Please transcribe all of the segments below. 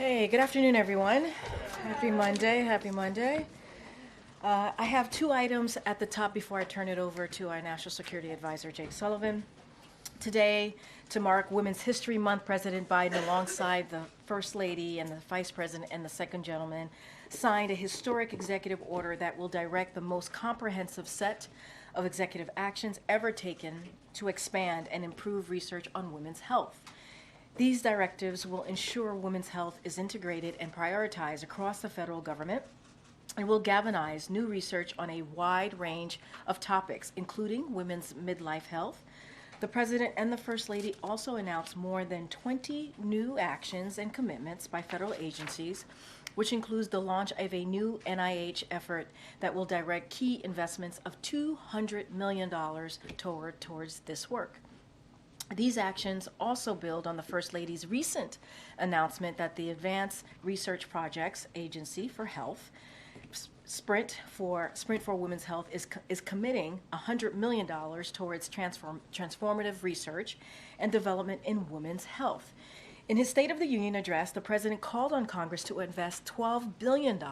Hey, good afternoon, everyone. Happy Monday, happy Monday. I have two items at the top before I turn it over to our National Security Advisor, Jake Sullivan. Today, to mark Women's History Month, President Biden, alongside the First Lady and the Vice President and the Second Gentleman, signed a historic executive order that will direct the most comprehensive set of executive actions ever taken to expand and improve research on women's health. These directives will ensure women's health is integrated and prioritized across the federal government and will galvanize new research on a wide range of topics, including women's midlife health. The President and the First Lady also announced more than 20 new actions and commitments by federal agencies, which includes the launch of a new NIH effort that will direct key investments of $200 million towards this work. These actions also build on the First Lady's recent announcement that the Advanced Research Projects Agency for Health, Sprint for Women's Health, is committing $100 million towards transformative research and development in women's health. In his State of the Union address, the President called on Congress to invest $12 billion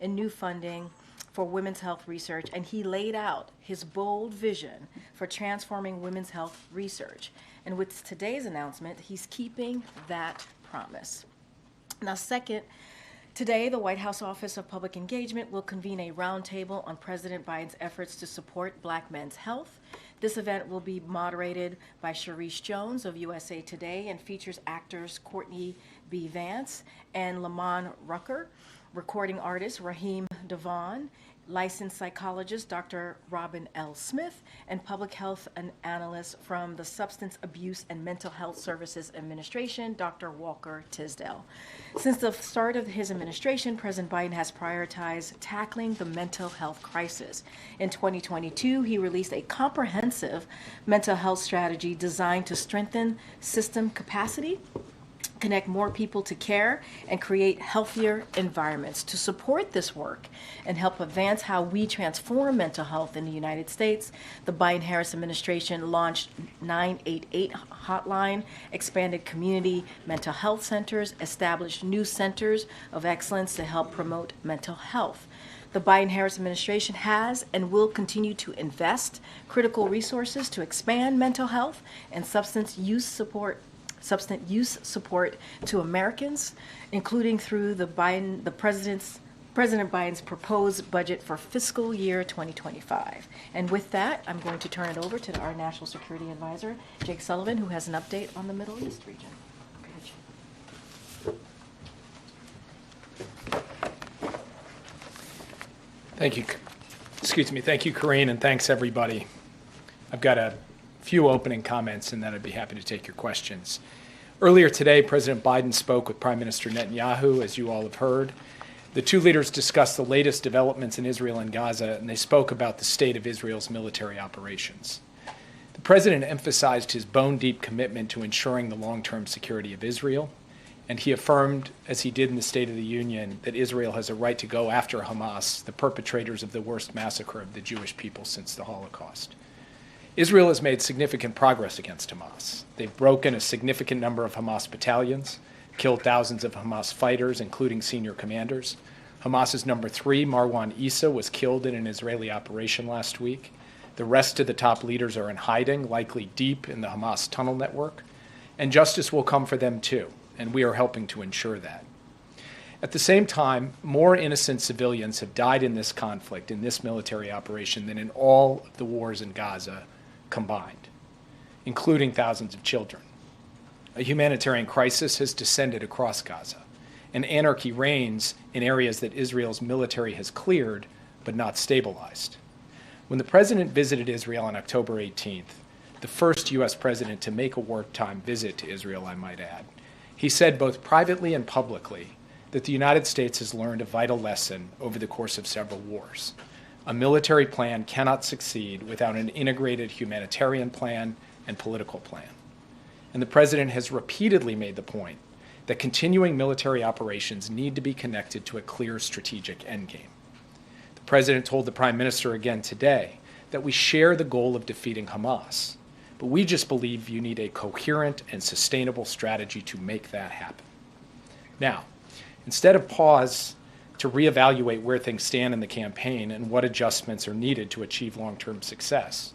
in new funding for women's health research, and he laid out his bold vision for transforming women's health research. And with today's announcement, he's keeping that promise. Now, second, today the White House Office of Public Engagement will convene a roundtable on President Biden's efforts to support Black men's health. This event will be moderated by Sharice Jones of USA Today and features actors Courtney B. Vance and Lamont Rucker, recording artist Raheem Devon, licensed psychologist Dr. Robin L. Smith, and public health analyst from the Substance Abuse and Mental Health Services Administration, Dr. Walker Tisdale. Since the start of his administration, President Biden has prioritized tackling the mental health crisis. In 2022, he released a comprehensive mental health strategy designed to strengthen system capacity, connect more people to care, and create healthier environments. To support this work and help advance how we transform mental health in the United States, the Biden-Harris administration launched 988 hotline, expanded community mental health centers, established new centers of excellence to help promote mental health. The Biden-Harris administration has and will continue to invest critical resources to expand mental health and substance use support to Americans, including through President Biden's proposed budget for fiscal year 2025. And with that, I'm going to turn it over to our National Security Advisor, Jake Sullivan, who has an update on the Middle East region. Thank you. Thank you, Karine, and thanks, everybody. I've got a few opening comments, and then I'd be happy to take your questions. Earlier today, President Biden spoke with Prime Minister Netanyahu, as you all have heard. The two leaders discussed the latest developments in Israel and Gaza, and they spoke about the state of Israel's military operations. The president emphasized his bone-deep commitment to ensuring the long-term security of Israel, and he affirmed, as he did in the State of the Union, that Israel has a right to go after Hamas, the perpetrators of the worst massacre of the Jewish people since the Holocaust. Israel has made significant progress against Hamas. They've broken a significant number of Hamas battalions, killed thousands of Hamas fighters, including senior commanders. Hamas's number 3, Marwan Issa, was killed in an Israeli operation last week. The rest of the top leaders are in hiding, likely deep in the Hamas tunnel network. And justice will come for them too, and we are helping to ensure that. At the same time, more innocent civilians have died in this conflict, in this military operation, than in all of the wars in Gaza combined, including thousands of children. A humanitarian crisis has descended across Gaza, and anarchy reigns in areas that Israel's military has cleared but not stabilized. When the president visited Israel on October 18th, the first U.S. president to make a wartime visit to Israel, I might add, he said both privately and publicly that the United States has learned a vital lesson over the course of several wars. A military plan cannot succeed without an integrated humanitarian plan and political plan. And the president has repeatedly made the point that continuing military operations need to be connected to a clear strategic endgame. The president told the prime minister again today that we share the goal of defeating Hamas, but we just believe you need a coherent and sustainable strategy to make that happen. Now, Instead of pause to reevaluate where things stand in the campaign and what adjustments are needed to achieve long-term success.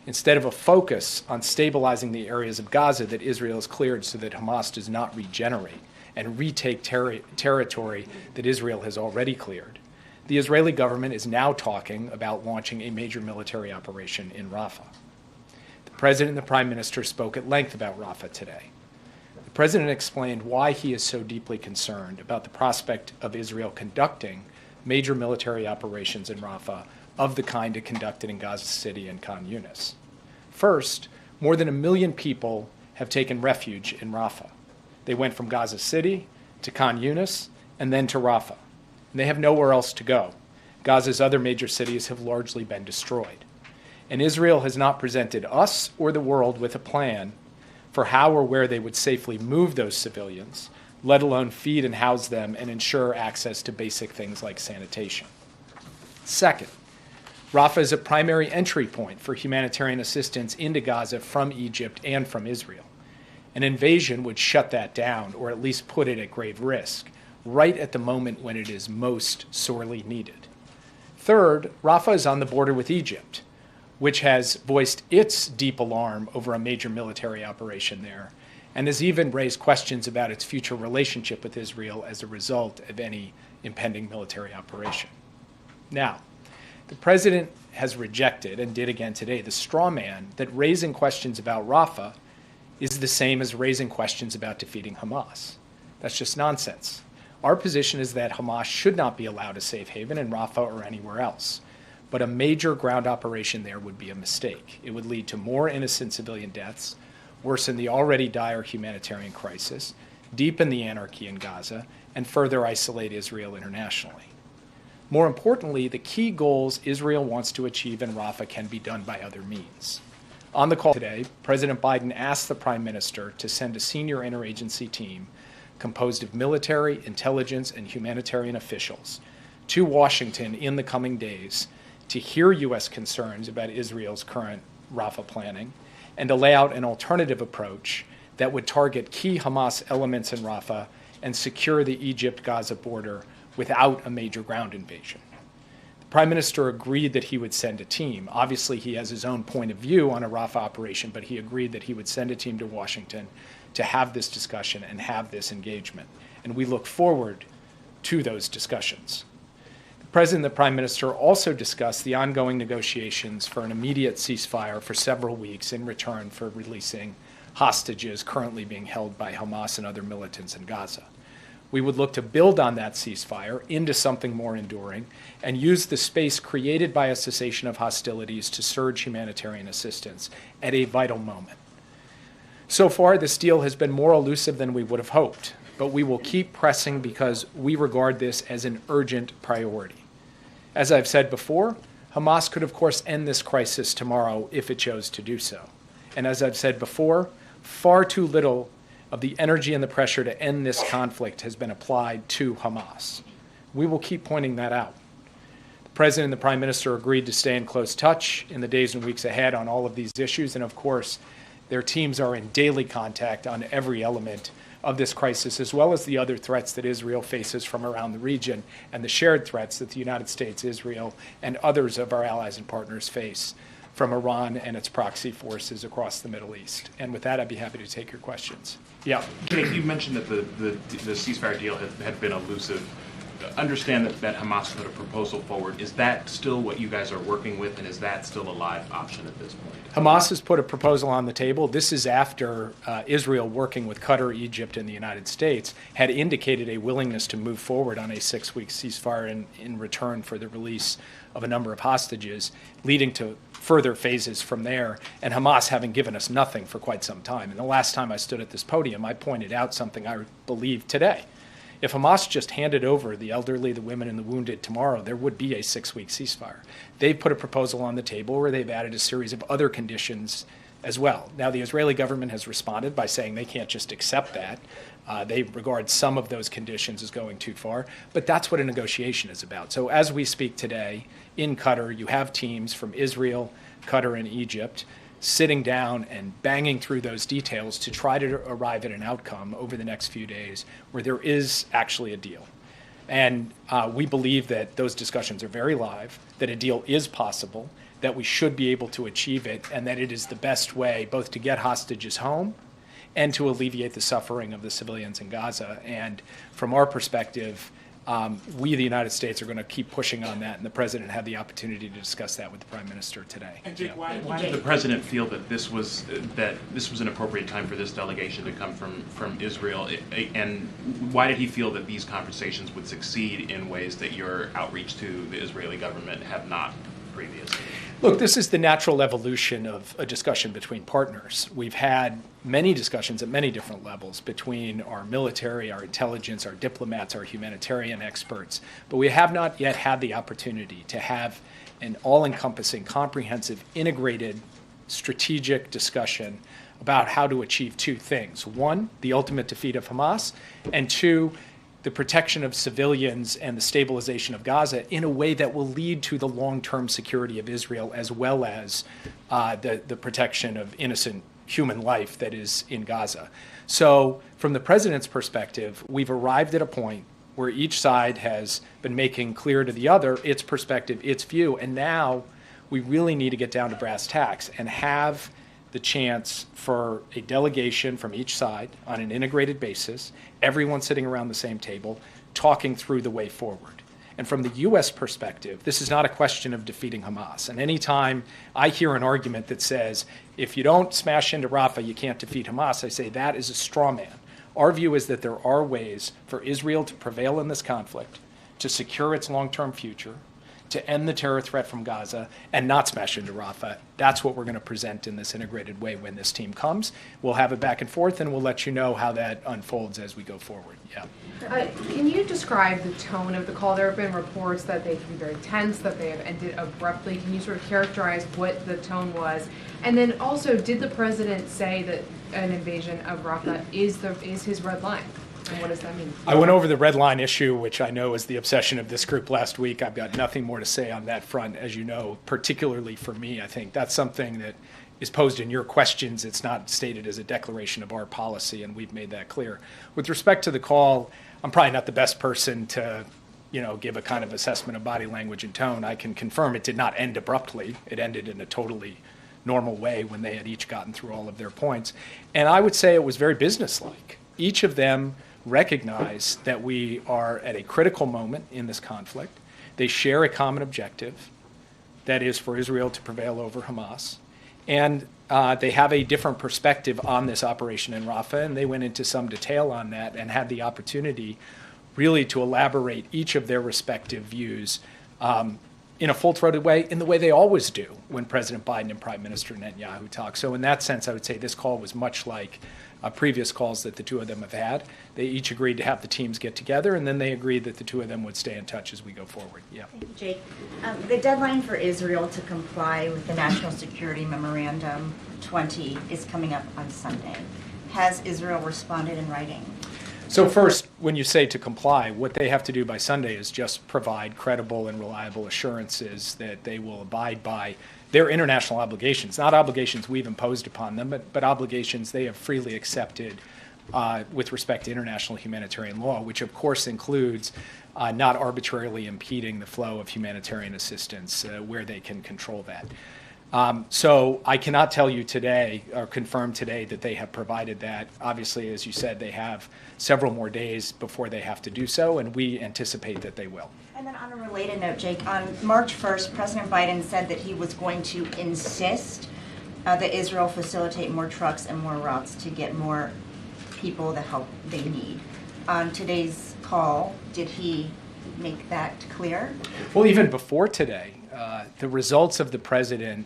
Instead of a focus on stabilizing the areas of Gaza that Israel has cleared so that Hamas does not regenerate and retake territory that Israel has already cleared, the Israeli government is now talking about launching a major military operation in Rafah. The President and the Prime Minister spoke at length about Rafah today. The President explained why he is so deeply concerned about the prospect of Israel conducting major military operations in Rafah of the kind it conducted in Gaza City and Khan Yunis. First, more than 1 million people have taken refuge in Rafah. They went from Gaza City to Khan Yunis and then to Rafah. And they have nowhere else to go. Gaza's other major cities have largely been destroyed. And Israel has not presented us or the world with a plan for how or where they would safely move those civilians, let alone feed and house them and ensure access to basic things like sanitation. Second, Rafah is a primary entry point for humanitarian assistance into Gaza from Egypt and from Israel. An invasion would shut that down, or at least put it at grave risk, right at the moment when it is most sorely needed. Third, Rafah is on the border with Egypt, which has voiced its deep alarm over a major military operation there, and has even raised questions about its future relationship with Israel as a result of any impending military operation. Now, the President has rejected, and did again today, the straw man that raising questions about Rafah is the same as raising questions about defeating Hamas. That's just nonsense. Our position is that Hamas should not be allowed a safe haven in Rafah or anywhere else. But a major ground operation there would be a mistake. It would lead to more innocent civilian deaths, worsen the already dire humanitarian crisis, deepen the anarchy in Gaza, and further isolate Israel internationally. More importantly, the key goals Israel wants to achieve in Rafah can be done by other means. On the call today, President Biden asked the Prime Minister to send a senior interagency team composed of military, intelligence, and humanitarian officials to Washington in the coming days to hear U.S. concerns about Israel's current Rafah planning and to lay out an alternative approach that would target key Hamas elements in Rafah and secure the Egypt-Gaza border without a major ground invasion. The Prime Minister agreed that he would send a team. Obviously, he has his own point of view on a Rafah operation, but he agreed that he would send a team to Washington to have this discussion and have this engagement. And we look forward to those discussions. The President and the Prime Minister also discussed the ongoing negotiations for an immediate ceasefire for several weeks in return for releasing hostages currently being held by Hamas and other militants in Gaza. We would look to build on that ceasefire into something more enduring and use the space created by a cessation of hostilities to surge humanitarian assistance at a vital moment. So far, this deal has been more elusive than we would have hoped, but we will keep pressing because we regard this as an urgent priority. As I've said before, Hamas could, of course, end this crisis tomorrow if it chose to do so. And as I've said before, far too little of the energy and the pressure to end this conflict has been applied to Hamas. We will keep pointing that out. The President and the Prime Minister agreed to stay in close touch in the days and weeks ahead on all of these issues, and of course, their teams are in daily contact on every element of this crisis, as well as the other threats that Israel faces from around the region and the shared threats that the United States, Israel, and others of our allies and partners face from Iran and its proxy forces across the Middle East. And with that, I'd be happy to take your questions. Yeah. You mentioned that the ceasefire deal had been elusive. Understand that Hamas put a proposal forward. Is that still what you guys are working with, and is that still a live option at this point? Hamas has put a proposal on the table. This is after Israel, working with Qatar, Egypt, and the United States, had indicated a willingness to move forward on a 6-week ceasefire in return for the release of a number of hostages, leading to further phases from there, and Hamas having given us nothing for quite some time. And the last time I stood at this podium, I pointed out something I believe today. If Hamas just handed over the elderly, the women, and the wounded tomorrow, there would be a 6-week ceasefire. They've put a proposal on the table where they've added a series of other conditions as well. Now, the Israeli government has responded by saying they can't just accept that. They regard some of those conditions as going too far, but that's what a negotiation is about. So as we speak today, in Qatar, you have teams from Israel, Qatar, and Egypt sitting down and banging through those details to try to arrive at an outcome over the next few days where there is actually a deal. And we believe that those discussions are very live, that a deal is possible, that we should be able to achieve it, and that it is the best way both to get hostages home and to alleviate the suffering of the civilians in Gaza. And from our perspective, we, the United States, are going to keep pushing on that, and the President had the opportunity to discuss that with the Prime Minister today. And Jake, why did the President feel that this was an appropriate time for this delegation to come from Israel, and why did he feel that these conversations would succeed in ways that your outreach to the Israeli government have not previously? Look, this is the natural evolution of a discussion between partners. We've had many discussions at many different levels between our military, our intelligence, our diplomats, our humanitarian experts, but we have not yet had the opportunity to have an all-encompassing, comprehensive, integrated, strategic discussion about how to achieve two things. One, the ultimate defeat of Hamas, and two, the protection of civilians and the stabilization of Gaza in a way that will lead to the long-term security of Israel, as well as the protection of innocent human life that is in Gaza. So from the President's perspective, we've arrived at a point where each side has been making clear to the other its perspective, its view, and now we really need to get down to brass tacks and have the chance for a delegation from each side on an integrated basis, everyone sitting around the same table, talking through the way forward. And from the U.S. perspective, this is not a question of defeating Hamas. And anytime I hear an argument that says, if you don't smash into Rafah, you can't defeat Hamas, I say that is a straw man. Our view is that there are ways for Israel to prevail in this conflict, to secure its long-term future, to end the terror threat from Gaza, and not smash into Rafah. That's what we're going to present in this integrated way when this team comes. We'll have it back and forth, and we'll let you know how that unfolds as we go forward. Yeah. Can you describe the tone of the call? There have been reports that they can be very tense, that they have ended abruptly. Can you sort of characterize what the tone was? And then also, did the President say that an invasion of Rafah is his red line? And what does that mean? I went over the red line issue, which I know is the obsession of this group last week. I've got nothing more to say on that front, as you know, particularly for me. I think that's something that is posed in your questions. It's not stated as a declaration of our policy, and we've made that clear. With respect to the call, I'm probably not the best person to give a kind of assessment of body language and tone. I can confirm it did not end abruptly. It ended in a totally normal way when they had each gotten through all of their points. And I would say it was very businesslike. Each of them recognize that we are at a critical moment in this conflict. They share a common objective, that is for Israel to prevail over Hamas. And they have a different perspective on this operation in Rafah, and they went into some detail on that and had the opportunity really to elaborate each of their respective views in a full-throated way, in the way they always do when President Biden and Prime Minister Netanyahu talk. So in that sense, I would say this call was much like previous calls that the two of them have had. They each agreed to have the teams get together, and then they agreed that the two of them would stay in touch as we go forward. Yeah. Thank you, Jake. The deadline for Israel to comply with the National Security Memorandum 20 is coming up on Sunday. Has Israel responded in writing? So first, when you say to comply, what they have to do by Sunday is just provide credible and reliable assurances that they will abide by their international obligations, not obligations we've imposed upon them, but obligations they have freely accepted with respect to international humanitarian law, which of course includes not arbitrarily impeding the flow of humanitarian assistance where they can control that. So I cannot tell you today or confirm today that they have provided that. Obviously, as you said, they have several more days before they have to do so, and we anticipate that they will. And then on a related note, Jake, on March 1st, President Biden said that he was going to insist that Israel facilitate more trucks and more routes to get more people the help they need. On today's call, did he make that clear? Well, even before today, the results of the president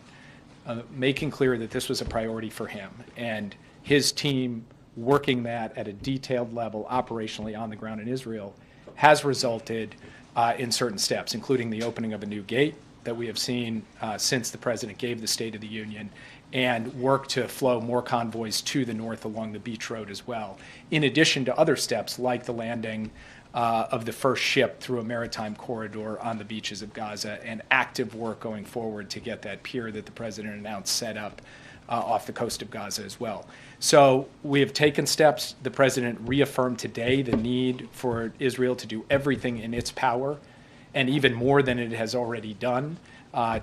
making clear that this was a priority for him and his team working that at a detailed level operationally on the ground in Israel has resulted in certain steps, including the opening of a new gate that we have seen since the president gave the State of the Union, and work to flow more convoys to the north along the beach road as well, in addition to other steps like the landing of the first ship through a maritime corridor on the beaches of Gaza, and active work going forward to get that pier that the president announced set up off the coast of Gaza as well. So we have taken steps. The president reaffirmed today the need for Israel to do everything in its power, and even more than it has already done,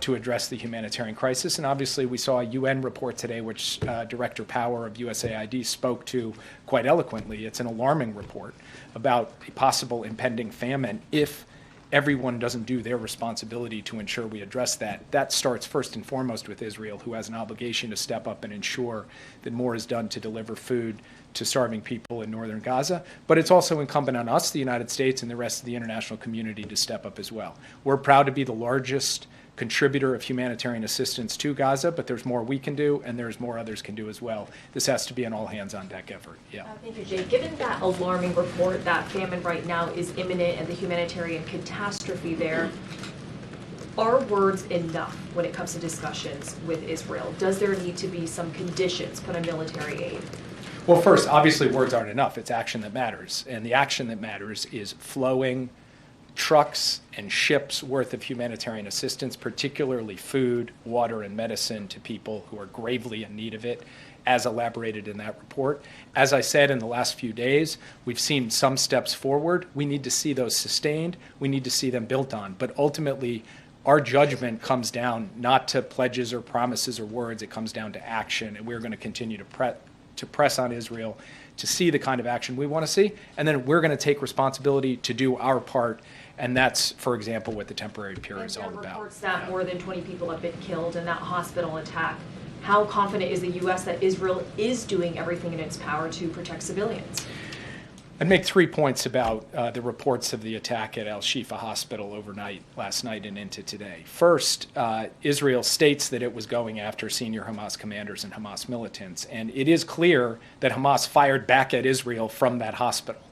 to address the humanitarian crisis. And obviously we saw a UN report today, which Director Power of USAID spoke to quite eloquently. It's an alarming report about a possible impending famine if everyone doesn't do their responsibility to ensure we address that. That starts first and foremost with Israel, who has an obligation to step up and ensure that more is done to deliver food to starving people in northern Gaza. But it's also incumbent on us, the United States, and the rest of the international community to step up as well. We're proud to be the largest contributor of humanitarian assistance to Gaza, but there's more we can do, and there's more others can do as well. This has to be an all-hands-on-deck effort. Yeah. Thank you, Jay. Given that alarming report that famine right now is imminent and the humanitarian catastrophe there, are words enough when it comes to discussions with Israel? Does there need to be some conditions put on military aid? Well, first, obviously words aren't enough. It's action that matters. And the action that matters is flowing trucks and ships worth of humanitarian assistance, particularly food, water, and medicine to people who are gravely in need of it, as elaborated in that report. As I said, in the last few days, we've seen some steps forward. We need to see those sustained. We need to see them built on. But ultimately, our judgment comes down not to pledges or promises or words. It comes down to action. And we're going to continue to press on Israel to see the kind of action we want to see. And then we're going to take responsibility to do our part. And that's, for example, what the temporary Pier is all about. Reports that more than 20 people have been killed in that hospital attack. How confident is the U.S. that Israel is doing everything in its power to protect civilians? I'd make 3 points about the reports of the attack at Al-Shifa Hospital overnight, last night and into today. First, Israel states that it was going after senior Hamas commanders and Hamas militants, and it is clear that Hamas fired back at Israel from that hospital.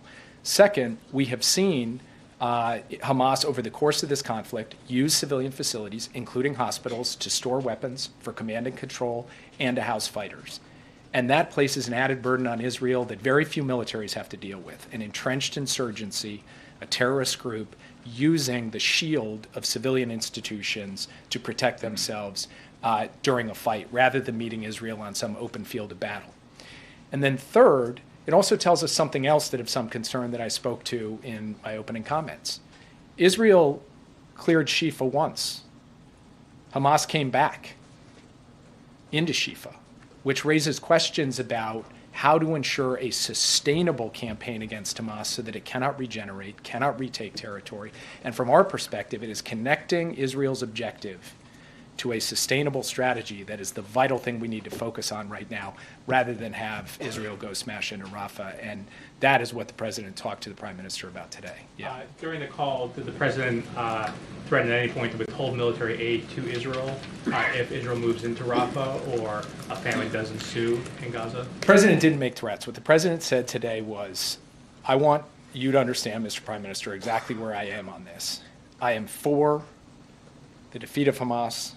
Second, we have seen Hamas, over the course of this conflict, use civilian facilities, including hospitals, to store weapons for command and control and to house fighters. And that places an added burden on Israel that very few militaries have to deal with: an entrenched insurgency, a terrorist group using the shield of civilian institutions to protect themselves during a fight, rather than meeting Israel on some open field of battle. And then third, it also tells us something else that of some concern that I spoke to in my opening comments. Israel cleared Shifa once. Hamas came back into Shifa, which raises questions about how to ensure a sustainable campaign against Hamas so that it cannot regenerate, cannot retake territory. And from our perspective, it is connecting Israel's objective to a sustainable strategy that is the vital thing we need to focus on right now, rather than have Israel go smash into Rafah. And that is what the president talked to the prime minister about today. Yeah. During the call, did the president threaten at any point to withhold military aid to Israel if Israel moves into Rafah or a famine does ensue in Gaza? The president didn't make threats. What the president said today was, I want you to understand, Mr. Prime Minister, exactly where I am on this. I am for the defeat of Hamas.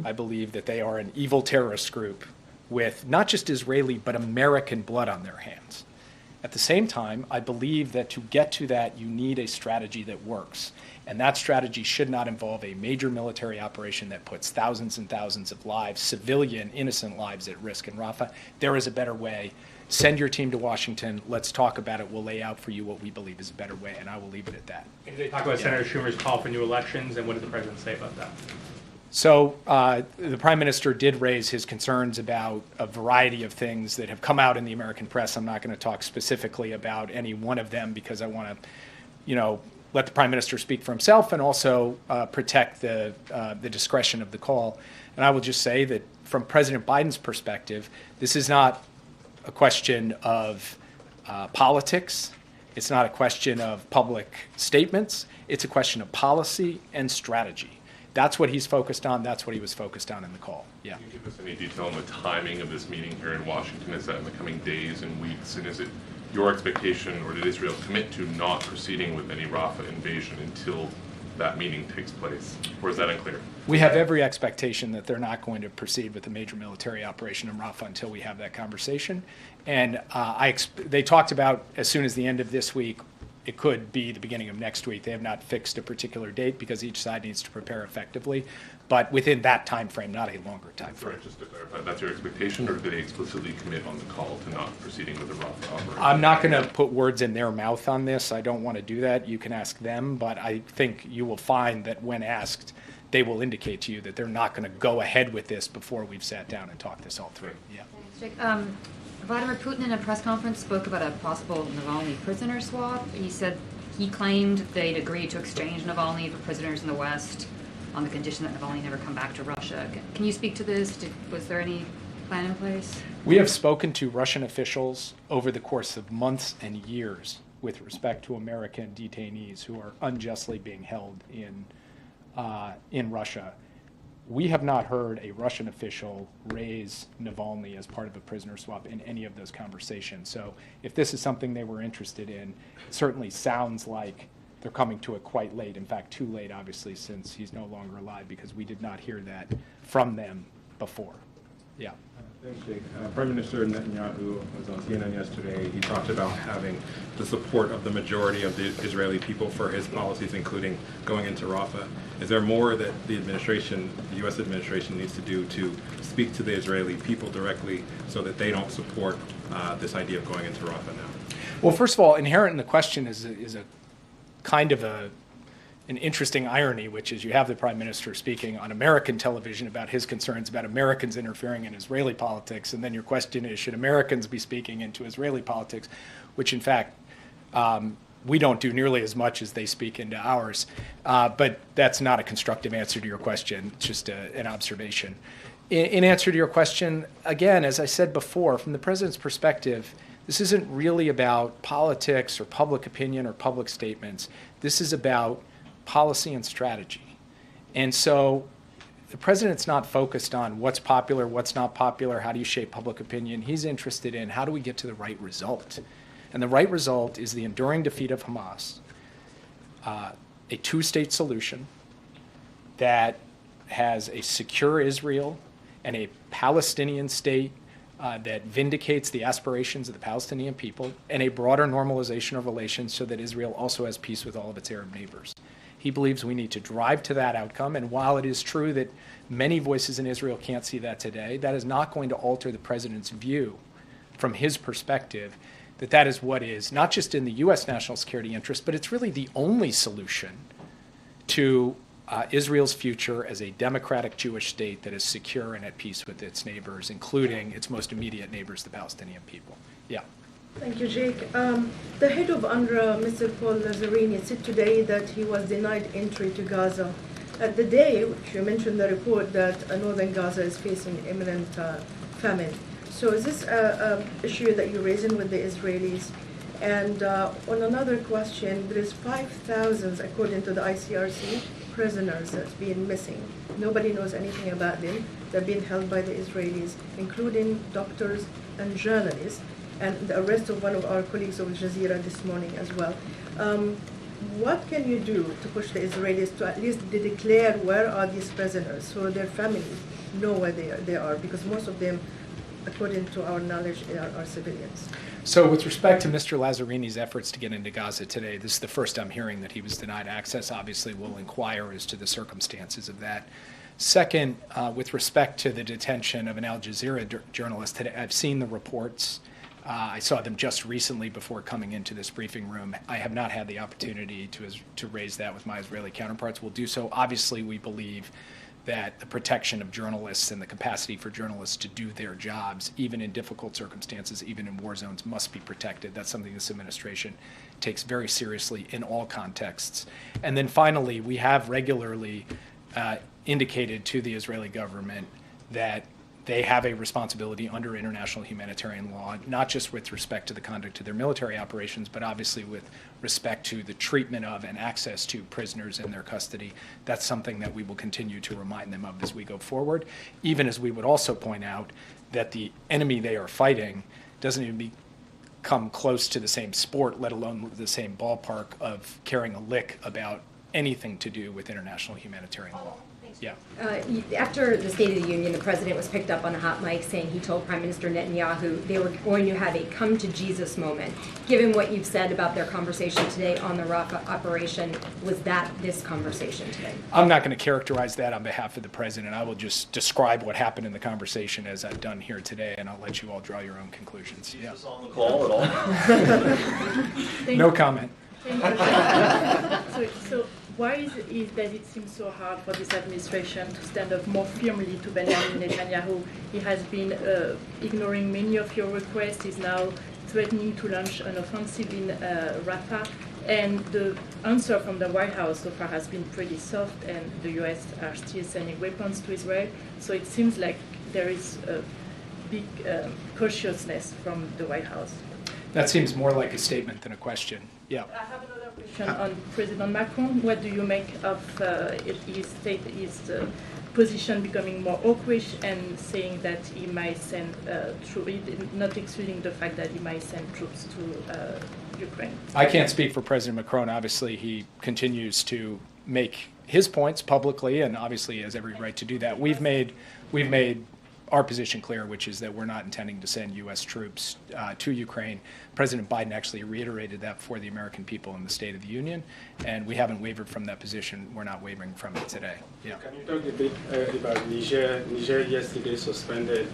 I believe that they are an evil terrorist group with not just Israeli but American blood on their hands. At the same time, I believe that to get to that, you need a strategy that works. And that strategy should not involve a major military operation that puts thousands and thousands of lives, civilian, innocent lives, at risk in Rafah. There is a better way. Send your team to Washington. Let's talk about it. We'll lay out for you what we believe is a better way, and I will leave it at that. And did they talk about Senator Schumer's call for new elections, and what did the president say about that? So the prime minister did raise his concerns about a variety of things that have come out in the American press. I'm not going to talk specifically about any one of them because I want to, let the prime minister speak for himself and also protect the discretion of the call. And I will just say that from President Biden's perspective, this is not a question of politics. It's not a question of public statements. It's a question of policy and strategy. That's what he's focused on. That's what he was focused on in the call. Yeah. Can you give us any detail on the timing of this meeting here in Washington? Is that in the coming days and weeks? And is it your expectation, or did Israel commit to not proceeding with any Rafah invasion until that meeting takes place? Or is that unclear? We have every expectation that they're not going to proceed with a major military operation in Rafah until we have that conversation. And they talked about, as soon as the end of this week, it could be the beginning of next week. They have not fixed a particular date because each side needs to prepare effectively, but within that time frame, not a longer time frame. Sorry, just to clarify, that's your expectation, or did they explicitly commit on the call to not proceeding with the Rafah operation? I'm not going to put words in their mouth on this. I don't want to do that. You can ask them, but I think you will find that when asked, they will indicate to you that they're not going to go ahead with this before we've sat down and talked this all through. Yeah. Vladimir Putin in a press conference spoke about a possible Navalny prisoner swap. He claimed they'd agreed to exchange Navalny for prisoners in the West on the condition that Navalny never come back to Russia. Can you speak to this? Was there any plan in place? We have spoken to Russian officials over the course of months and years with respect to American detainees who are unjustly being held in Russia. We have not heard a Russian official raise Navalny as part of a prisoner swap in any of those conversations. So if this is something they were interested in, it certainly sounds like they're coming to it quite late. In fact, too late, obviously, since he's no longer alive, because we did not hear that from them before. Yeah. Thanks, Jake. Prime Minister Netanyahu was on CNN yesterday. He talked about having the support of the majority of the Israeli people for his policies, including going into Rafah. Is there more that the administration, the U.S. administration, needs to do to speak to the Israeli people directly so that they don't support this idea of going into Rafah now? Well, first of all, inherent in the question is a kind of an interesting irony, which is you have the Prime Minister speaking on American television about his concerns about Americans interfering in Israeli politics, and then your question is, should Americans be speaking into Israeli politics, which in fact we don't do nearly as much as they speak into ours. But that's not a constructive answer to your question, it's just an observation. In answer to your question, again, as I said before, from the President's perspective, this isn't really about politics or public opinion or public statements. This is about policy and strategy. And so the President's not focused on what's popular, what's not popular, how do you shape public opinion. He's interested in how do we get to the right result. And the right result is the enduring defeat of Hamas, a two-state solution that has a secure Israel and a Palestinian state that vindicates the aspirations of the Palestinian people, and a broader normalization of relations so that Israel also has peace with all of its Arab neighbors. He believes we need to drive to that outcome, and while it is true that many voices in Israel can't see that today, that is not going to alter the President's view from his perspective that that is what is not just in the U.S. national security interest, but it's really the only solution to Israel's future as a democratic Jewish state that is secure and at peace with its neighbors, including its most immediate neighbors, the Palestinian people. Yeah. Thank you, Jake. The head of UNRWA, Mr. Paul Lazzarini, said today that he was denied entry to Gaza. The day, which you mentioned the report that northern Gaza is facing imminent famine. So is this an issue that you're raising with the Israelis? And on another question, there is 5,000, according to the ICRC, prisoners that's been missing. Nobody knows anything about them. They're being held by the Israelis, including doctors and journalists, and the arrest of one of our colleagues of Al Jazeera this morning as well. What can you do to push the Israelis to at least declare where are these prisoners so their families know where they are? Because most of them, according to our knowledge, are civilians. So with respect to Mr. Lazzarini's efforts to get into Gaza today, this is the first I'm hearing that he was denied access. Obviously, we'll inquire as to the circumstances of that. Second, with respect to the detention of an Al Jazeera journalist today, I've seen the reports. I saw them just recently before coming into this briefing room. I have not had the opportunity to raise that with my Israeli counterparts. We'll do so. Obviously, we believe that the protection of journalists and the capacity for journalists to do their jobs, even in difficult circumstances, even in war zones, must be protected. That's something this administration takes very seriously in all contexts. And then finally, we have regularly indicated to the Israeli government that they have a responsibility under international humanitarian law, not just with respect to the conduct of their military operations, but obviously with respect to the treatment of and access to prisoners in their custody. That's something that we will continue to remind them of as we go forward, even as we would also point out that the enemy they are fighting doesn't even come close to the same sport, let alone the same ballpark of caring a lick about anything to do with international humanitarian law. Yeah. After the State of the Union, the president was picked up on a hot mic saying he told Prime Minister Netanyahu they were going to have a come to Jesus moment. Given what you've said about their conversation today on the Rafah operation, was that this conversation today? I'm not going to characterize that on behalf of the president. I will just describe what happened in the conversation as I've done here today, and I'll let you all draw your own conclusions. Yeah. On the call at all? No comment. So why is it that it seems so hard for this administration to stand up more firmly to Benjamin Netanyahu? He has been ignoring many of your requests. He's now threatening to launch an offensive in Rafah. And the answer from the White House so far has been pretty soft, and the U.S. are still sending weapons to Israel. So it seems like there is a big cautiousness from the White House. That seems more like a statement than a question. Yeah. I have another question on President Macron. What do you make of his position becoming more hawkish and saying that he might send troops, not excluding the fact that he might send troops to Ukraine? I can't speak for President Macron. Obviously, he continues to make his points publicly, and obviously he has every right to do that. We've made our position clear, which is that we're not intending to send U.S. troops to Ukraine. President Biden actually reiterated that before the American people in the State of the Union, and we haven't wavered from that position. We're not wavering from it today. Yeah. Can you talk a bit about Niger? Niger yesterday suspended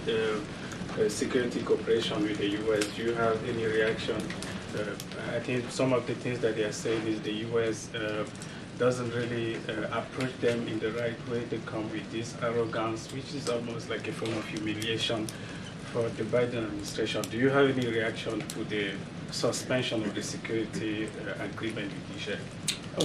security cooperation with the U.S. Do you have any reaction? I think some of the things that they are saying is the U.S. Doesn't really approach them in the right way. They come with this arrogance, which is almost like a form of humiliation for the Biden administration. Do you have any reaction to the suspension of the security agreement with Niger?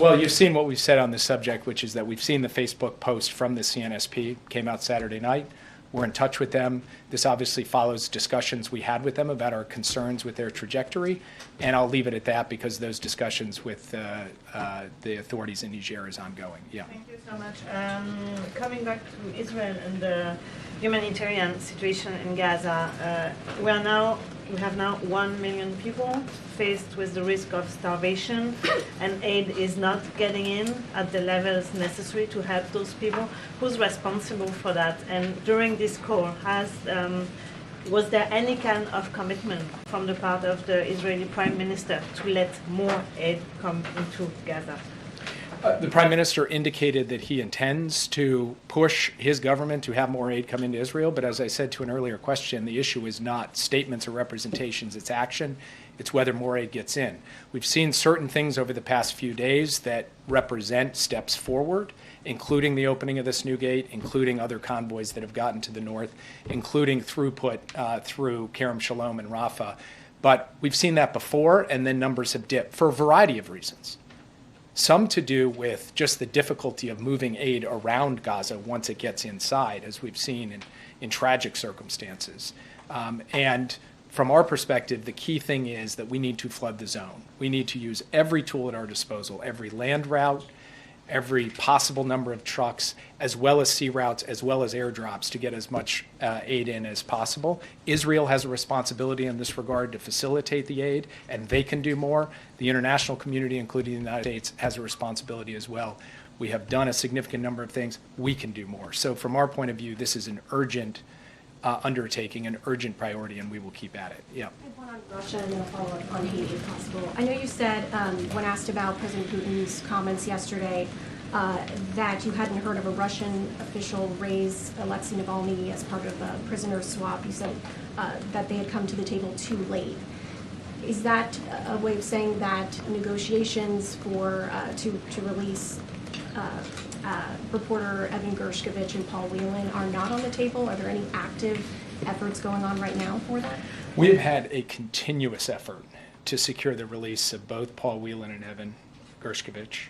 Well, you've seen what we've said on this subject, which is that we've seen the Facebook post from the CNSP, came out Saturday night. We're in touch with them. This obviously follows discussions we had with them about our concerns with their trajectory, and I'll leave it at that because those discussions with the authorities in Niger is ongoing. Yeah. Thank you so much. Coming back to Israel and the humanitarian situation in Gaza, we have now 1 million people faced with the risk of starvation, and aid is not getting in at the levels necessary to help those people. Who's responsible for that? And during this call, was there any kind of commitment from the part of the Israeli Prime Minister to let more aid come into Gaza? The Prime Minister indicated that he intends to push his government to have more aid come into Israel, but as I said to an earlier question, the issue is not statements or representations, it's action. It's whether more aid gets in. We've seen certain things over the past few days that represent steps forward, including the opening of this new gate, including other convoys that have gotten to the north, including throughput through Kerem Shalom and Rafah. But we've seen that before, and then numbers have dipped for a variety of reasons. Some to do with just the difficulty of moving aid around Gaza once it gets inside, as we've seen in tragic circumstances. And from our perspective, the key thing is that we need to flood the zone. We need to use every tool at our disposal, every land route, every possible number of trucks, as well as sea routes, as well as airdrops to get as much aid in as possible. Israel has a responsibility in this regard to facilitate the aid, and they can do more. The international community, including the United States, has a responsibility as well. We have done a significant number of things. We can do more. So from our point of view, this is an urgent undertaking, an urgent priority, and we will keep at it. Yeah. I have one on Russia and then a follow-up on Haiti, if possible. I know you said, when asked about President Putin's comments yesterday, that you hadn't heard of a Russian official raise Alexei Navalny as part of a prisoner swap. You said that they had come to the table too late. Is that a way of saying that negotiations for to release reporter Evan Gershkovich and Paul Whelan are not on the table? Are there any active efforts going on right now for that? We have had a continuous effort to secure the release of both Paul Whelan and Evan Gershkovich.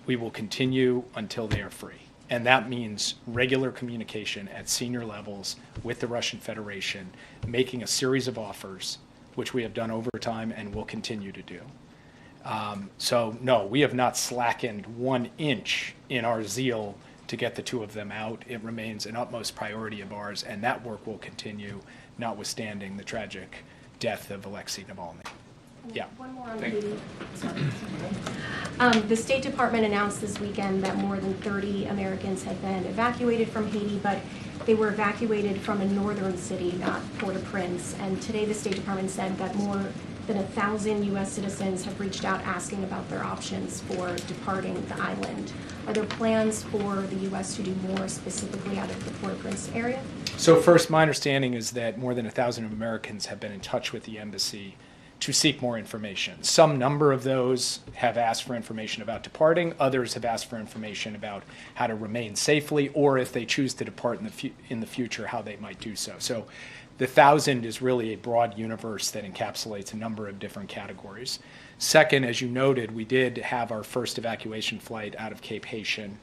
We will continue until they are free. And that means regular communication at senior levels with the Russian Federation, making a series of offers, which we have done over time and will continue to do. So no, we have not slackened 1 inch in our zeal to get the two of them out. It remains an utmost priority of ours, and that work will continue, notwithstanding the tragic death of Alexei Navalny. Yeah. One more on Haiti. The State Department announced this weekend that more than 30 Americans had been evacuated from Haiti, but they were evacuated from a northern city, not Port-au-Prince. And today the State Department said that more than 1,000 U.S. citizens have reached out asking about their options for departing the island. Are there plans for the U.S. to do more specifically out of the Port-au-Prince area? So first, my understanding is that more than 1,000 Americans have been in touch with the embassy to seek more information. Some number of those have asked for information about departing. Others have asked for information about how to remain safely, or if they choose to depart in the future, how they might do so. So the 1,000 is really a broad universe that encapsulates a number of different categories. Second, as you noted, we did have our first evacuation flight out of Cape Haitian.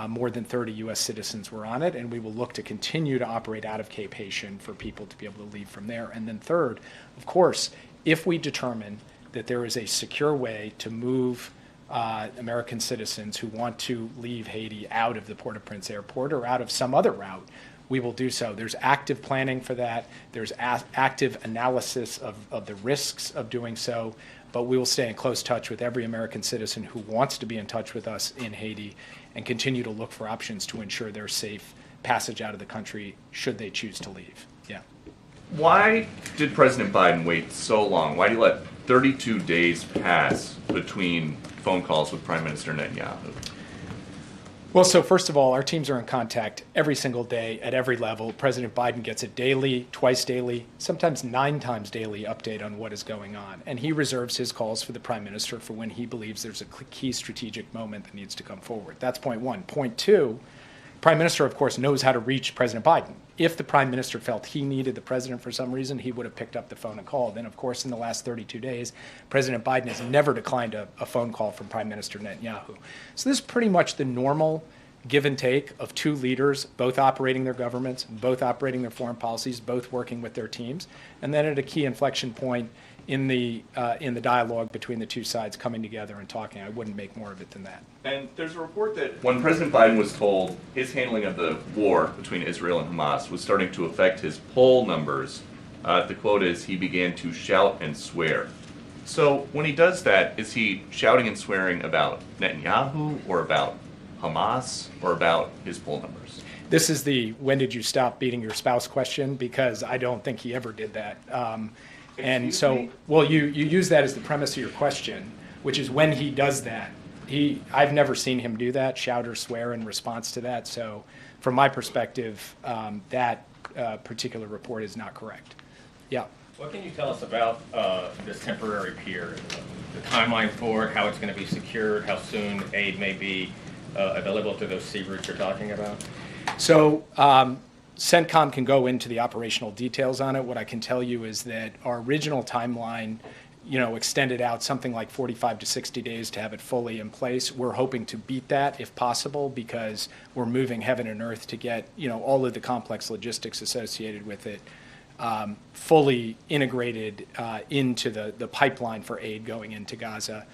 More than 30 U.S. citizens were on it, and we will look to continue to operate out of Cape Haitian for people to be able to leave from there. And then third, of course, if we determine that there is a secure way to move American citizens who want to leave Haiti out of the Port-au-Prince airport or out of some other route, we will do so. There's active planning for that. There's active analysis of the risks of doing so, but we will stay in close touch with every American citizen who wants to be in touch with us in Haiti and continue to look for options to ensure their safe passage out of the country should they choose to leave. Yeah. Why did President Biden wait so long? Why did he let 32 days pass between phone calls with Prime Minister Netanyahu? Well, so first of all, our teams are in contact every single day at every level. President Biden gets a daily, twice daily, sometimes 9 times daily update on what is going on. And he reserves his calls for the Prime Minister for when he believes there's a key strategic moment that needs to come forward. That's point one. Point two, Prime Minister, of course, knows how to reach President Biden. If the Prime Minister felt he needed the President for some reason, he would have picked up the phone and called. And of course, in the last 32 days, President Biden has never declined a phone call from Prime Minister Netanyahu. So this is pretty much the normal give and take of two leaders, both operating their governments, both operating their foreign policies, both working with their teams. And then at a key inflection point in the dialogue between the two sides coming together and talking. I wouldn't make more of it than that. And there's a report that when President Biden was told his handling of the war between Israel and Hamas was starting to affect his poll numbers, the quote is, he began to shout and swear. So when he does that, is he shouting and swearing about Netanyahu or about Hamas or about his poll numbers? This is the when did you stop beating your spouse question, because I don't think he ever did that. And so, well, you use that as the premise of your question, which is when he does that. I've never seen him do that, shout or swear in response to that. So from my perspective, that particular report is not correct. Yeah. What can you tell us about this temporary pier, the timeline for it, how it's going to be secured, how soon aid may be available to those sea routes you're talking about? So CENTCOM can go into the operational details on it. What I can tell you is that our original timeline, extended out something like 45 to 60 days to have it fully in place. We're hoping to beat that if possible, because we're moving heaven and earth to get, all of the complex logistics associated with it fully integrated into the pipeline for aid going into Gaza.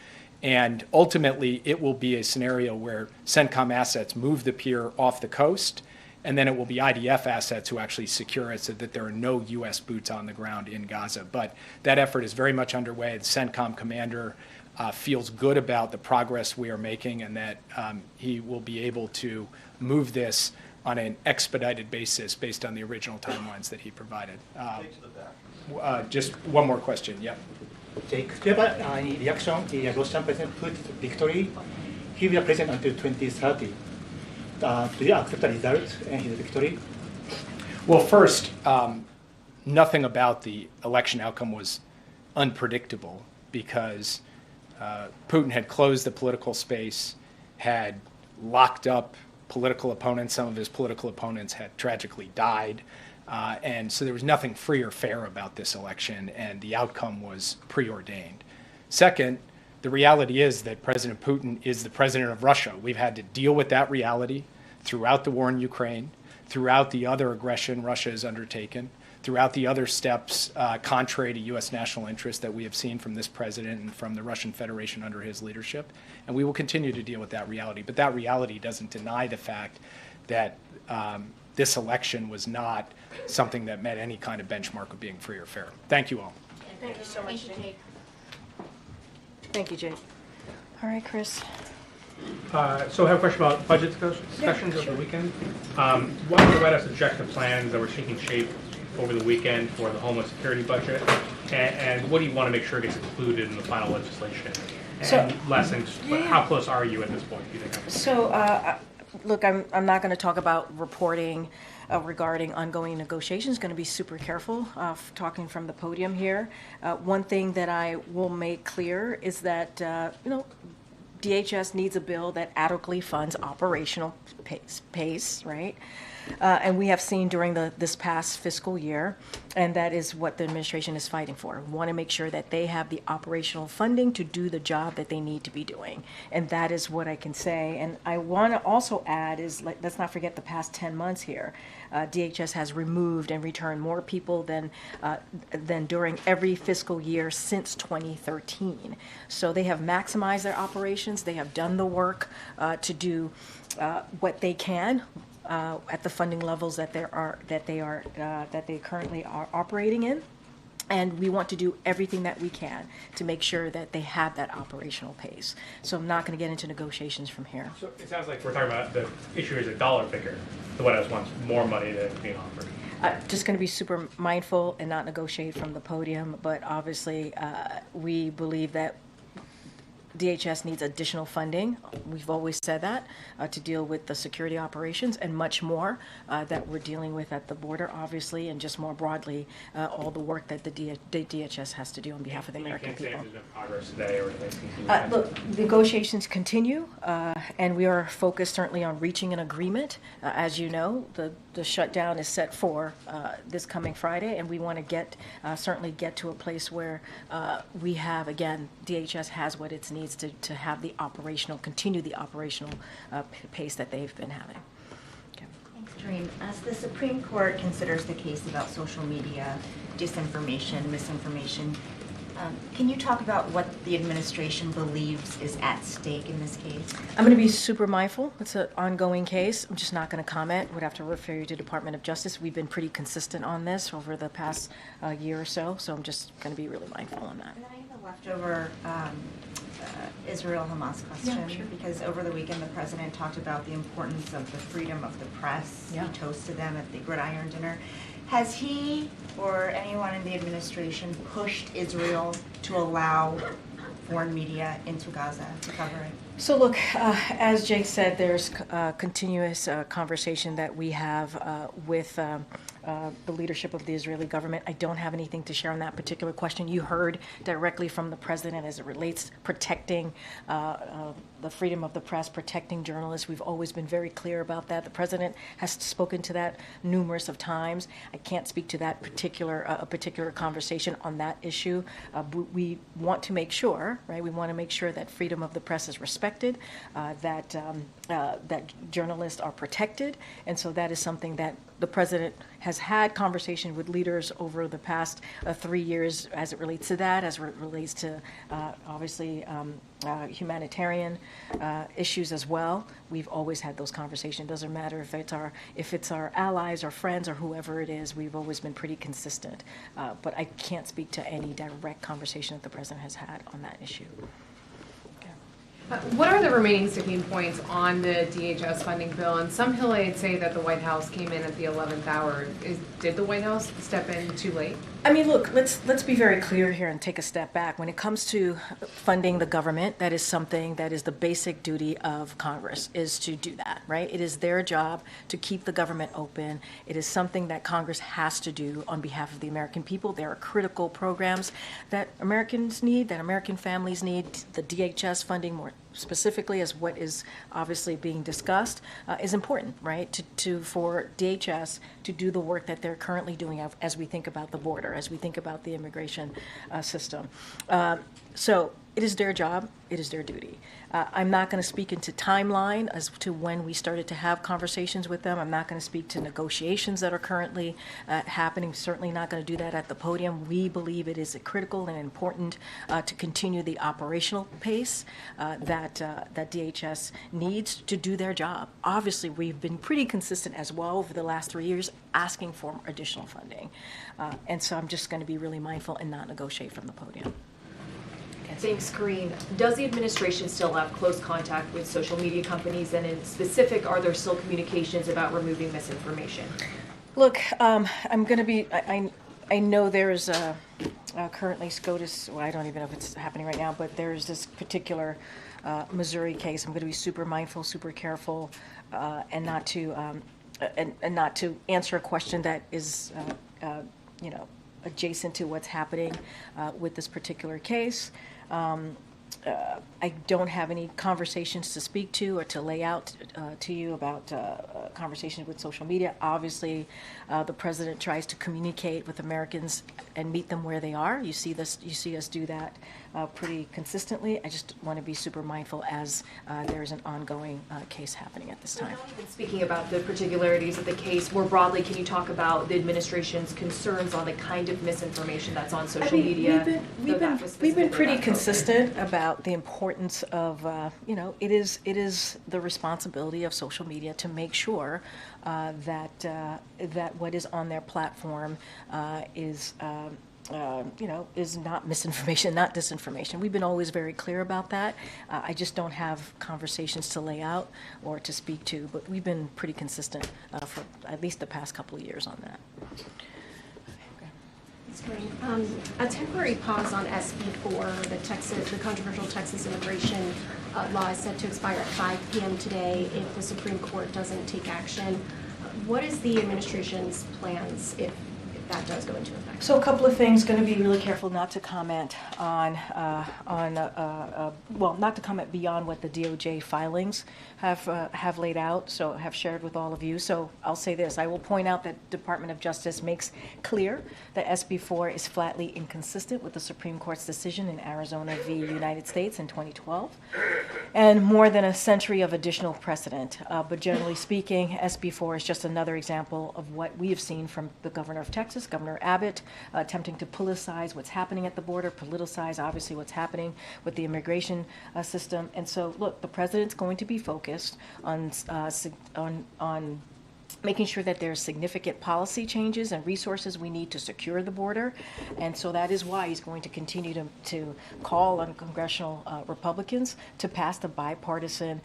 And ultimately, it will be a scenario where CENTCOM assets move the pier off the coast, and then it will be IDF assets who actually secure it so that there are no U.S. boots on the ground in Gaza. But that effort is very much underway. The CENTCOM commander feels good about the progress we are making, and that he will be able to move this on an expedited basis based on the original timelines that he provided. Just one more question. Yeah. Jake, do you have any reaction to Russian President Putin's victory? He will be president until 2030. Do you accept the result and his victory? Well, first, nothing about the election outcome was unpredictable, because Putin had closed the political space, had locked up political opponents. Some of his political opponents had tragically died. And so there was nothing free or fair about this election, and the outcome was preordained. Second, the reality is that President Putin is the president of Russia. We've had to deal with that reality throughout the war in Ukraine, throughout the other aggression Russia has undertaken, throughout the other steps contrary to U.S. national interest that we have seen from this president and from the Russian Federation under his leadership. And we will continue to deal with that reality. But that reality doesn't deny the fact that this election was not something that met any kind of benchmark of being free or fair. Thank you all. Thank you so much, Jake. Thank you, Jake. All right, Chris. So I have a question about budget discussions over the weekend. Why did the White House reject the plans that were taking shape over the weekend for the Homeland Security budget? And what do you want to make sure gets included in the final legislation? And last thing, how close are you at this point, do you think? So, look, I'm not going to talk about reporting regarding ongoing negotiations. Going to be super careful talking from the podium here. One thing that I will make clear is that, DHS needs a bill that adequately funds operational pace, right? And we have seen during this past fiscal year, and that is what the administration is fighting for. We want to make sure that they have the operational funding to do the job that they need to be doing. And that is what I can say. And I want to also add is, let's not forget the past 10 months here. DHS has removed and returned more people than during every fiscal year since 2013. So they have maximized their operations. They have done the work to do what they can at the funding levels that they currently are operating in. And we want to do everything that we can to make sure that they have that operational pace. So I'm not going to get into negotiations from here. So it sounds like we're talking about the issue is a dollar figure. The White House wants more money than being offered. Just going to be super mindful and not negotiate from the podium. But obviously, we believe that DHS needs additional funding. We've always said that to deal with the security operations and much more that we're dealing with at the border, obviously, and just more broadly, all the work that the DHS has to do on behalf of the American people. There's been progress today or anything. Look, negotiations continue, and we are focused certainly on reaching an agreement. As you know, the shutdown is set for this coming Friday, and we want to certainly get to a place where we have, again, DHS has what it needs to have continue the operational pace that they've been having. Okay. Thanks, Karine. As the Supreme Court considers the case about social media, disinformation, misinformation, can you talk about what the administration believes is at stake in this case? I'm going to be super mindful. It's an ongoing case. I'm just not going to comment. Would have to refer you to Department of Justice. We've been pretty consistent on this over the past year or so, so I'm just going to be really mindful on that. And then I have a leftover Israel-Hamas question, Yeah, sure. because over the weekend the president talked about the importance of the freedom of the press. Yeah. He toasted them at the Gridiron dinner. Has he or anyone in the administration pushed Israel to allow foreign media into Gaza to cover it? So look, as Jake said, there's continuous conversation that we have with the leadership of the Israeli government. I don't have anything to share on that particular question. You heard directly from the president as it relates protecting the freedom of the press, protecting journalists. We've always been very clear about that. The president has spoken to that numerous of times. I can't speak to that particular conversation on that issue. We want to make sure, right? We want to make sure that freedom of the press is respected, that journalists are protected, and so that is something that the president has had conversation with leaders over the past 3 years as it relates to that, as it relates to obviously humanitarian issues as well. We've always had those conversations. It doesn't matter if it's our allies or friends or whoever it is. We've always been pretty consistent. But I can't speak to any direct conversation that the president has had on that issue. What are the remaining sticking points on the DHS funding bill? And some Hillaids say that the White House came in at the 11th hour. Did the White House step in too late? I mean, look, let's be very clear here and take a step back. When it comes to funding the government, that is something that is the basic duty of Congress, is to do that, right? It is their job to keep the government open. It is something that Congress has to do on behalf of the American people. There are critical programs that Americans need, that American families need. The DHS funding, more specifically, as what is obviously being discussed, is important, right? For DHS to do the work that they're currently doing as we think about the border, as we think about the immigration system. So it is their job, it is their duty. I'm not going to speak into timeline as to when we started to have conversations with them. I'm not going to speak to negotiations that are currently happening. Certainly not going to do that at the podium. We believe it is critical and important to continue the operational pace that DHS needs to do their job. Obviously, we've been pretty consistent as well over the last 3 years asking for additional funding. And so I'm just going to be really mindful and not negotiate from the podium. Thanks, Karine. Does the administration still have close contact with social media companies, and in specific, are there still communications about removing misinformation? Look, I'm going to be, I know there's currently SCOTUS, well, I don't even know if it's happening right now, but there's this particular Missouri case. I'm going to be super mindful, super careful, and not to answer a question that is, adjacent to what's happening with this particular case. I don't have any conversations to speak to or to lay out to you about conversations with social media. Obviously, the president tries to communicate with Americans and meet them where they are. You see us do that pretty consistently. I just want to be super mindful as there is an ongoing case happening at this time. Even speaking about the particularities of the case, more broadly, can you talk about the administration's concerns on the kind of misinformation that's on social media? We've been pretty consistent about the importance of, it is the responsibility of social media to make sure that what is on their platform is not misinformation, not disinformation. We've been always very clear about that. I just don't have conversations to lay out or to speak to, but we've been pretty consistent for at least the past couple of years on that. A temporary pause on SB4, the controversial Texas immigration law, is set to expire at 5 p.m. today if the Supreme Court doesn't take action. What is the administration's plans if that does go into effect? So a couple of things. Going to be really careful not to comment not to comment beyond what the DOJ filings have laid out, so have shared with all of you. So I'll say this: I will point out that Department of Justice makes clear that SB4 is flatly inconsistent with the Supreme Court's decision in Arizona v. United States in 2012, and more than a century of additional precedent. But generally speaking, SB4 is just another example of what we have seen from the governor of Texas, Governor Abbott, attempting to politicize what's happening at the border, politicize obviously what's happening with the immigration system. And so, look, the president's going to be focused on making sure that there's significant policy changes and resources we need to secure the border. And so that is why he's going to continue to call on congressional Republicans to pass the bipartisan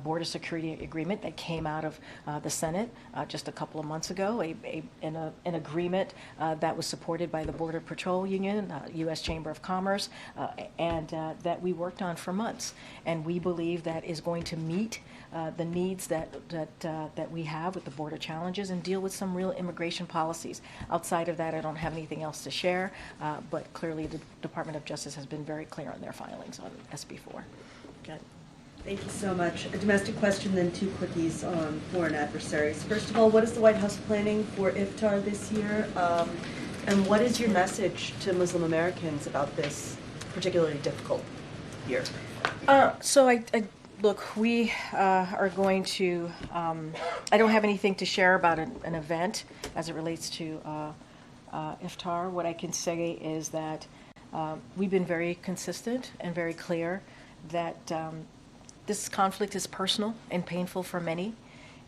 border security agreement that came out of the Senate just a couple of months ago, an agreement that was supported by the Border Patrol Union, U.S. Chamber of Commerce, and that we worked on for months. And we believe that is going to meet the needs that we have with the border challenges and deal with some real immigration policies. Outside of that, I don't have anything else to share, but clearly the Department of Justice has been very clear on their filings on SB4. Good. Thank you so much. A domestic question, then 2 quickies on foreign adversaries. First of all, what is the White House planning for Iftar this year? And what is your message to Muslim Americans about this particularly difficult year? Look, we are going to, I don't have anything to share about an event as it relates to Iftar. What I can say is that we've been very consistent and very clear that this conflict is personal and painful for many,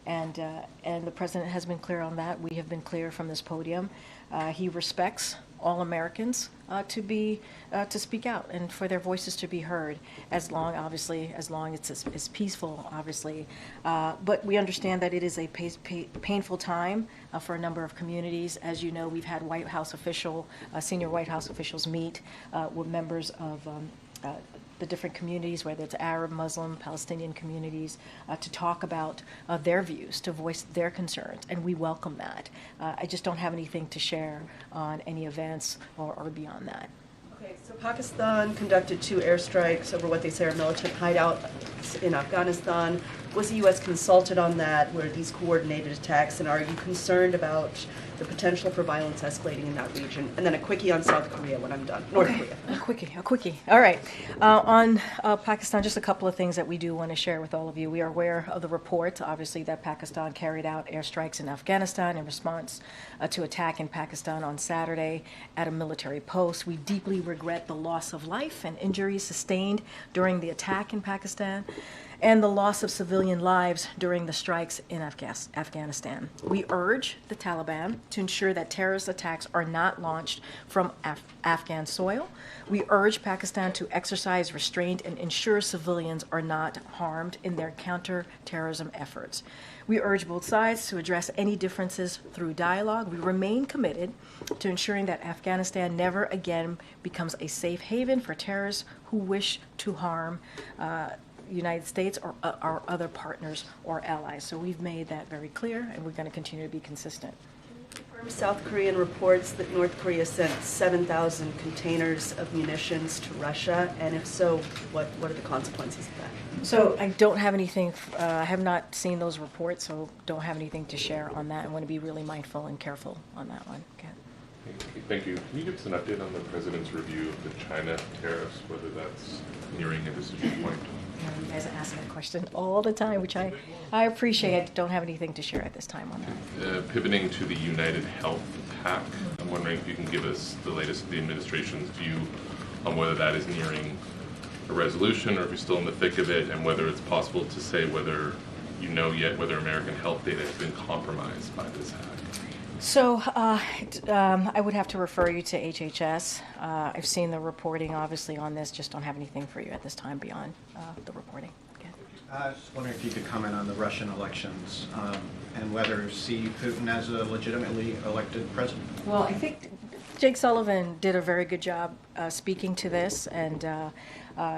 and the president has been clear on that. We have been clear from this podium. He respects all Americans to speak out and for their voices to be heard, as long as it's peaceful, obviously. But we understand that it is a painful time for a number of communities. As you know, we've had senior White House officials meet with members of the different communities, whether it's Arab, Muslim, Palestinian communities, to talk about their views, to voice their concerns, and we welcome that. I just don't have anything to share on any events or beyond that. Okay, so Pakistan conducted 2 airstrikes over what they say are militant hideouts in Afghanistan. Was the U.S. consulted on that? Were these coordinated attacks? And are you concerned about the potential for violence escalating in that region? And then a quickie on South Korea when I'm done. North Korea. A quickie. All right. On Pakistan, just a couple of things that we do want to share with all of you. We are aware of the report, obviously, that Pakistan carried out airstrikes in Afghanistan in response to attack in Pakistan on Saturday at a military post. We deeply regret the loss of life and injuries sustained during the attack in Pakistan. and the loss of civilian lives during the strikes in Afghanistan. We urge the Taliban to ensure that terrorist attacks are not launched from Afghan soil. We urge Pakistan to exercise restraint and ensure civilians are not harmed in their counter-terrorism efforts. We urge both sides to address any differences through dialogue. We remain committed to ensuring that Afghanistan never again becomes a safe haven for terrorists who wish to harm United States or our other partners or allies. So we've made that very clear, and we're going to continue to be consistent. South Korean reports that North Korea sent 7,000 containers of munitions to Russia, and if so, what are the consequences of that? So I don't have anything, I have not seen those reports, so don't have anything to share on that. I want to be really mindful and careful on that one. Okay. Thank you. Can you give us an update on the President's review of the China tariffs, whether that's nearing a decision point? You guys ask that question all the time, which I appreciate. Don't have anything to share at this time on that. Pivoting to the United Health PAC, I'm wondering if you can give us the latest of the administration's view on whether that is nearing a resolution or if you're still in the thick of it, and whether it's possible to say whether you know yet whether American health data has been compromised by this hack. So I would have to refer you to HHS. I've seen the reporting, obviously, on this. Just don't have anything for you at this time beyond the reporting. Okay. I was just wondering if you could comment on the Russian elections and whether see Putin as a legitimately elected president. Well, I think Jake Sullivan did a very good job speaking to this, and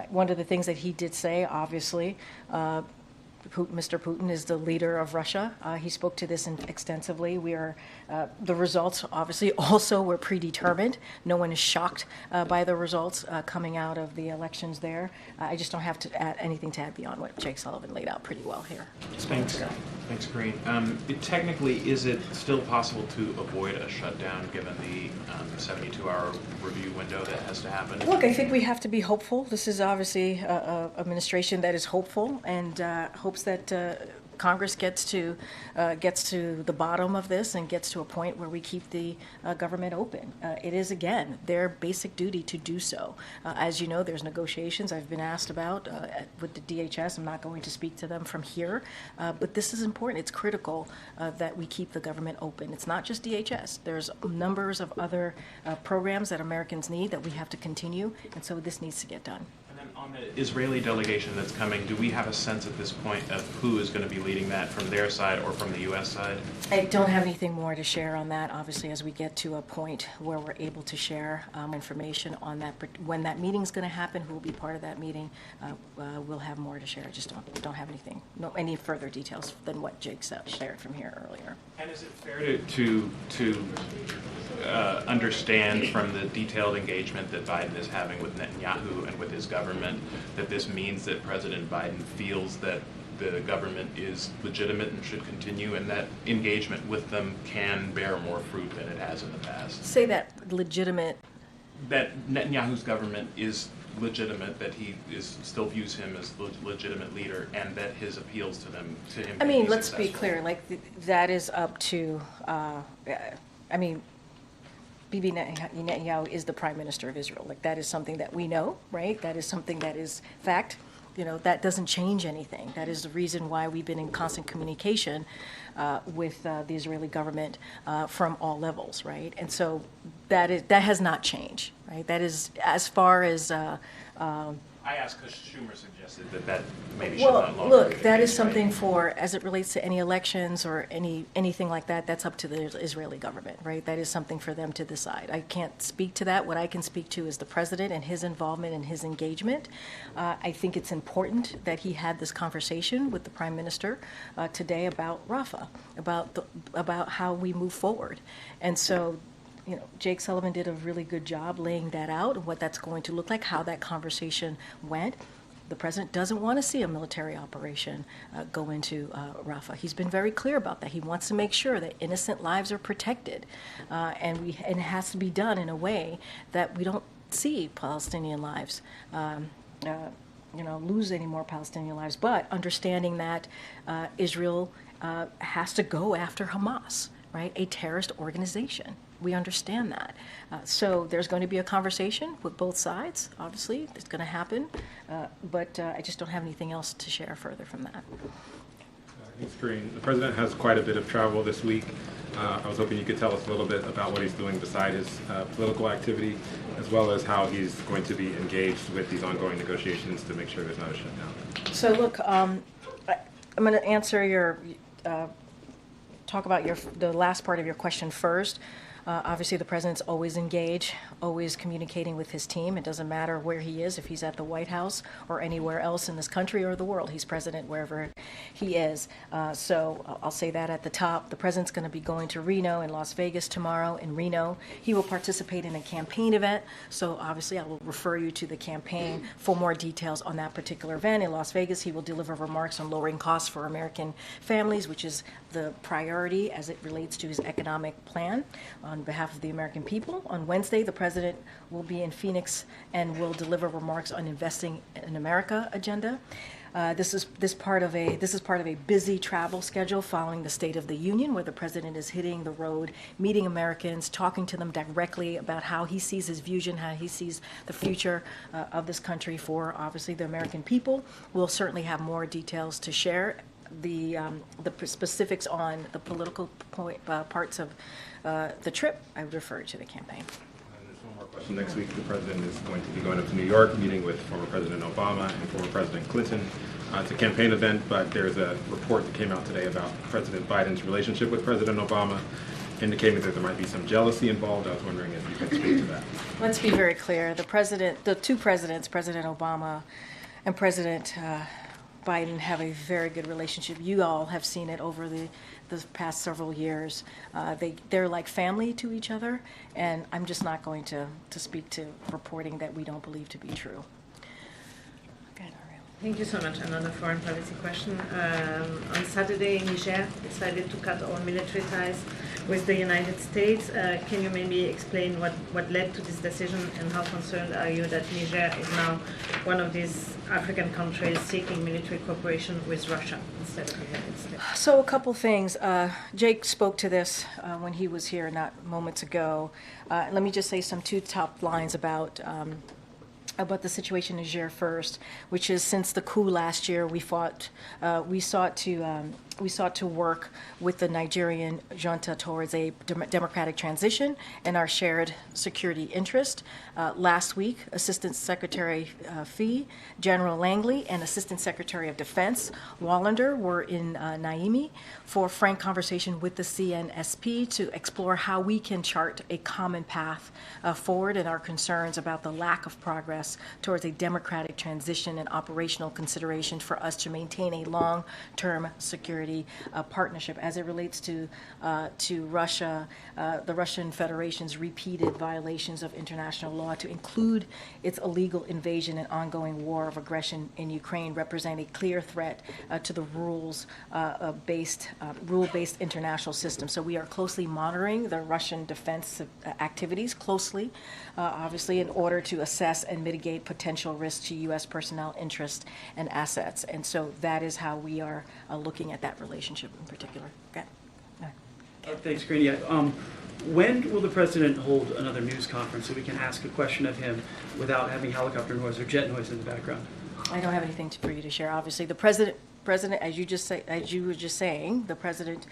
one of the things that he did say, obviously, Mr. Putin is the leader of Russia. He spoke to this extensively. The results obviously also were predetermined. No one is shocked by the results coming out of the elections there. I just don't have to add anything to add beyond what Jake Sullivan laid out pretty well here. Thanks, Karine. Technically, is it still possible to avoid a shutdown given the 72-hour review window that has to happen? Look, I think we have to be hopeful. This is obviously an administration that is hopeful and hopes that Congress gets to the bottom of this and gets to a point where we keep the government open. It is, again, their basic duty to do so. As you know, there's negotiations I've been asked about with the DHS. I'm not going to speak to them from here, but this is important. It's critical that we keep the government open. It's not just DHS. There's numbers of other programs that Americans need that we have to continue, and so this needs to get done. On the Israeli delegation that's coming, do we have a sense at this point of who is going to be leading that from their side or from the U.S. side? I don't have anything more to share on that. Obviously, as we get to a point where we're able to share information on that, when that meeting's going to happen, who will be part of that meeting, we'll have more to share. I just don't have anything, any further details than what Jake shared from here earlier. And is it fair to understand from the detailed engagement that Biden is having with Netanyahu and with his government that this means that President Biden feels that the government is legitimate and should continue, and that engagement with them can bear more fruit than it has in the past? Say that legitimate. That Netanyahu's government is legitimate, that he still views him as legitimate leader, and that his appeals to him. I mean, let's be clear. That is up to. Bibi Netanyahu is the Prime Minister of Israel. That is something that we know, right? That is something that is fact. That doesn't change anything. That is the reason why we've been in constant communication with the Israeli government from all levels, right? And so that has not changed, right? That is as far as. I asked because Schumer suggested that maybe should not longer. Look, that is something for, as it relates to any elections or anything like that, that's up to the Israeli government, right? That is something for them to decide. I can't speak to that. What I can speak to is the president and his involvement and his engagement. I think it's important that he had this conversation with the prime minister today about Rafah, about how we move forward. And so, Jake Sullivan did a really good job laying that out, what that's going to look like, how that conversation went. The president doesn't want to see a military operation go into Rafah. He's been very clear about that. He wants to make sure that innocent lives are protected, and it has to be done in a way that we don't see Palestinian lives, lose any more Palestinian lives. But understanding that Israel has to go after Hamas, right? A terrorist organization. We understand that. So there's going to be a conversation with both sides, obviously. It's going to happen. But I just don't have anything else to share further from that. Thanks, Karine. The president has quite a bit of travel this week. I was hoping you could tell us a little bit about what he's doing beside his political activity, as well as how he's going to be engaged with these ongoing negotiations to make sure there's not a shutdown. So look, I'm going to answer your, talk about the last part of your question first. Obviously, the president's always engaged, always communicating with his team. It doesn't matter where he is, if he's at the White House or anywhere else in this country or the world. He's president wherever he is. So I'll say that at the top. The president's going to be going to Reno and Las Vegas tomorrow. In Reno, he will participate in a campaign event. So obviously, I will refer you to the campaign for more details on that particular event. In Las Vegas, he will deliver remarks on lowering costs for American families, which is the priority as it relates to his economic plan on behalf of the American people. On Wednesday, the president will be in Phoenix and will deliver remarks on investing in America agenda. This is part of a busy travel schedule following the State of the Union, where the president is hitting the road, meeting Americans, talking to them directly about how he sees his vision, how he sees the future of this country for obviously the American people. We'll certainly have more details to share. The specifics on the political parts of the trip, I would refer to the campaign. There's one more question. Next week, the president is going to be going up to New York, meeting with former President Obama and former President Clinton. It's a campaign event, but there's a report that came out today about President Biden's relationship with President Obama, indicating that there might be some jealousy involved. I was wondering if you could speak to that. Let's be very clear. The two presidents, President Obama and President Biden, have a very good relationship. You all have seen it over the past several years. They're like family to each other, and I'm just not going to speak to reporting that we don't believe to be true. Thank you so much. Another foreign policy question. On Saturday, Niger decided to cut all military ties with the United States. Can you maybe explain what led to this decision, and how concerned are you that Niger is now one of these African countries seeking military cooperation with Russia instead of the United States? So a couple things. Jake spoke to this when he was here not moments ago. Let me just say two top lines about the situation in Niger first, which is since the coup last year, we sought to work with the Nigerian junta towards a democratic transition and our shared security interest. Last week, Assistant Secretary Fee, General Langley, and Assistant Secretary of Defense Wallander were in Niamey for frank conversation with the CNSP to explore how we can chart a common path forward and our concerns about the lack of progress towards a democratic transition and operational consideration for us to maintain a long-term security partnership as it relates to Russia, the Russian Federation's repeated violations of international law, to include its illegal invasion and ongoing war of aggression in Ukraine, represent a clear threat to the rule-based international system. So we are closely monitoring the Russian defense activities closely, obviously, in order to assess and mitigate potential risks to U.S. personnel, interest, and assets. And so that is how we are looking at that relationship in particular. Okay. Thanks, Karine. When will the president hold another news conference so we can ask a question of him without having helicopter noise or jet noise in the background? I don't have anything for you to share. Obviously, the president, as you were just saying, the president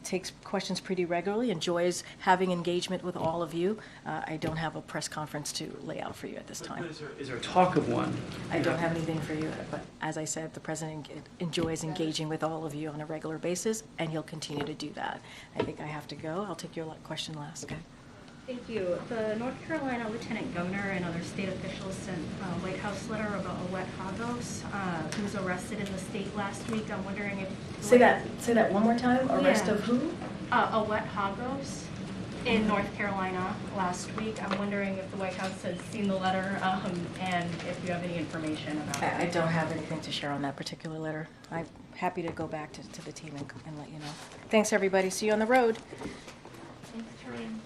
takes questions pretty regularly, enjoys having engagement with all of you. I don't have a press conference to lay out for you at this time. Is there talk of one? I don't have anything for you, but as I said, the president enjoys engaging with all of you on a regular basis, and he'll continue to do that. I think I have to go. I'll take your question last, okay? Thank you. The North Carolina Lieutenant Governor and other state officials sent a White House letter about Owet Hagos, who was arrested in the state last week. I'm wondering if... Say that one more time. Arrest of who? Owet Hagos in North Carolina last week. I'm wondering if the White House has seen the letter and if you have any information about it. I don't have anything to share on that particular letter. I'm happy to go back to the team and let you know. Thanks, everybody. See you on the road. Thanks, Karine.